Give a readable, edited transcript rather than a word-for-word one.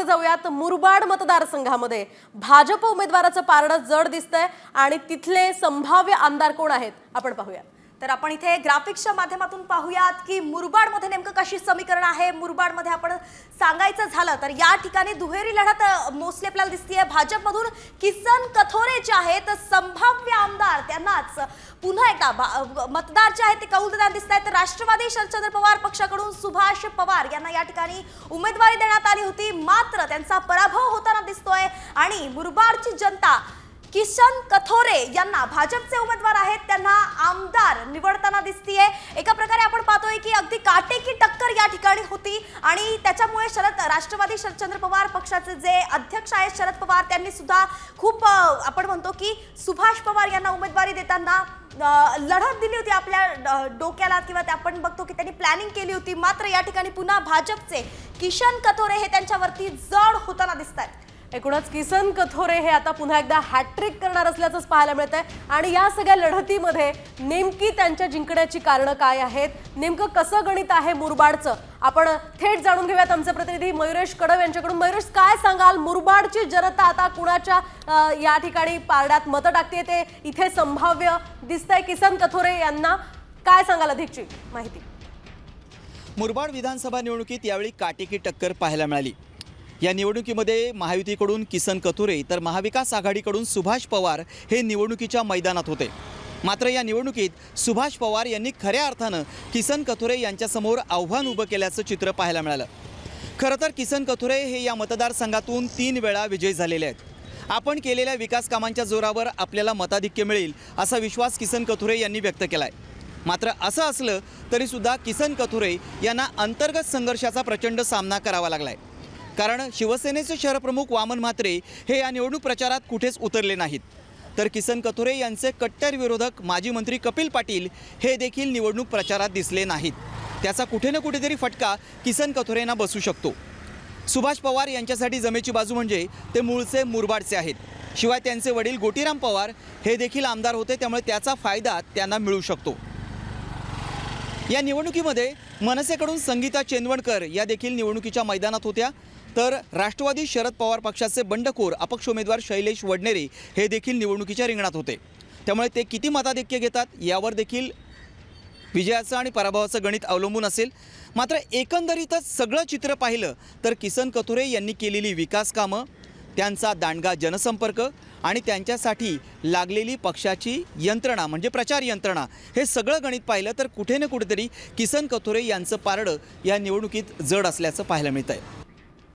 जाऊयात मुरबाड मतदारसंघामध्ये भाजप उमेदवाराचं पारडं जड दिसतंय आणि तिथले संभाव्य आमदार कोण आहेत आपण पाहूया। तर आपण इथे ग्राफिक्सच्या माध्यमातून पाहूयात की मुरबाड मध्ये नेमकं कशी समीकरण आहे। मुरबाड मध्ये आपण सांगायचं झालं तर या ठिकाणी दुहेरी लढत मोस्टली आपल्याला दिसतेय। भाजपमधून किसन कथोरे जे आहेत संभाव्य आमदार त्यांनाच पुन्हा एकदा मतदार जे आहेत ते कौल देताना दिसतायत। तर राष्ट्रवादी शरदचंद्र पवार पक्षाकडून सुभाष पवार यांना या ठिकाणी उमेदवारी देण्यात आली होती, मात्र त्यांचा पराभव होताना दिसतोय आणि मुरबाडची जनता किसन कथोरे यांना भाजपचे उमेदवार आहेत त्यांना आमदार निवडताना दिसतीये। एका प्रकारे आपण पाहतोय की अगदी काटेकी टक्कर या ठिकाणी होती आणि त्याच्यामुळे राष्ट्रवादी शरदचंद्र पवार पक्षाचे जे अध्यक्ष आहेत शरद पवार त्यांनी सुद्धा खूप आपण म्हणतो की सुभाष पवार यांना उमेदवारी देताना लढत दिली होती आपल्या डोक्याला किंवा आपण बघतो की त्यांनी प्लॅनिंग केली होती, मात्र या ठिकाणी पुन्हा भाजपचे किसन कथोरे हे त्यांच्यावरती जड होताना दिसतात। एकूणच किसन कथोरे हे आता पुन्हा एकदा हॅट्रिक करणार असल्याचं पाहायला मिळतंय आणि या सगळ्या लढतीमध्ये नेमकी त्यांच्या जिंकण्याची कारणं काय आहेत, नेमकं कसं गणित आहे मुरबाडचं आपण थेट जाणून घेऊयात आमचे प्रतिनिधी मयुरेश कडव यांच्याकडून। मयुरेश, काय सांगाल, मुरबाडची जनता आता कुणाच्या या ठिकाणी पारड्यात मतं टाकते ते इथे संभाव्य दिसतंय किसन कथोरे यांना, काय सांगाल अधिकची माहिती? मुरबाड विधानसभा निवडणुकीत यावेळी काटेकी टक्कर पाहायला मिळाली। या निवडणुकीमध्ये महायुतीकडून किसन कथोरे तर महाविकास आघाडीकडून सुभाष पवार हे निवडणुकीच्या मैदानात होते, मात्र या निवडणुकीत सुभाष पवार यांनी खऱ्या अर्थानं किसन कथोरे यांच्यासमोर आव्हान उभं केल्याचं चित्र पाहायला मिळालं। खरं तर किसन कथोरे हे या मतदारसंघातून 3 वेळा विजयी झालेले आहेत। आपण केलेल्या विकास कामांच्या जोरावर आपल्याला मताधिक्य मिळेल असा विश्वास किसन कथोरे यांनी व्यक्त केलाय। मात्र असं असलं तरीसुद्धा किसन कथोरे यांना अंतर्गत संघर्षाचा प्रचंड सामना करावा लागलाय, कारण शिवसेनेचे शहरप्रमुख वामन म्हात्रे हे या निवडणूक प्रचारात कुठेच उतरले नाहीत, तर किसन कथोरे यांचे कट्टर विरोधक माजी मंत्री कपिल पाटील हे देखील निवडणूक प्रचारात दिसले नाहीत। त्याचा कुठे ना कुठेतरी फटका किसन कथोरेंना बसू शकतो। सुभाष पवार यांच्यासाठी जमेची बाजू म्हणजे ते मूळचे मुरबाडचे आहेत, शिवाय त्यांचे वडील गोटीराम पवार हे देखील आमदार होते, त्यामुळे त्याचा फायदा त्यांना मिळू शकतो। या निवडणुकीमध्ये मनसेकडून संगीता चेंदवणकर या देखील निवडणुकीच्या मैदानात होत्या, तर राष्ट्रवादी शरद पवार पक्षाचे बंडखोर अपक्ष उमेदवार शैलेश वडनेरे हे देखील निवडणुकीच्या रिंगणात होते, त्यामुळे ते किती मताधिक्य घेतात यावर देखील विजयाचं आणि पराभवाचं गणित अवलंबून असेल। मात्र एकंदरीतच सगळं चित्र पाहिलं तर किसन कथोरे यांनी केलेली विकास कामं, त्यांचा दांडगा जनसंपर्क आणि त्यांच्यासाठी लागलेली पक्षाची यंत्रणा म्हणजे प्रचार यंत्रणा, हे सगळं गणित पाहिलं तर कुठे ना कुठेतरी किसन कथोरे यांचं पारडं या निवडणुकीत जड असल्याचं पाहायला मिळतंय।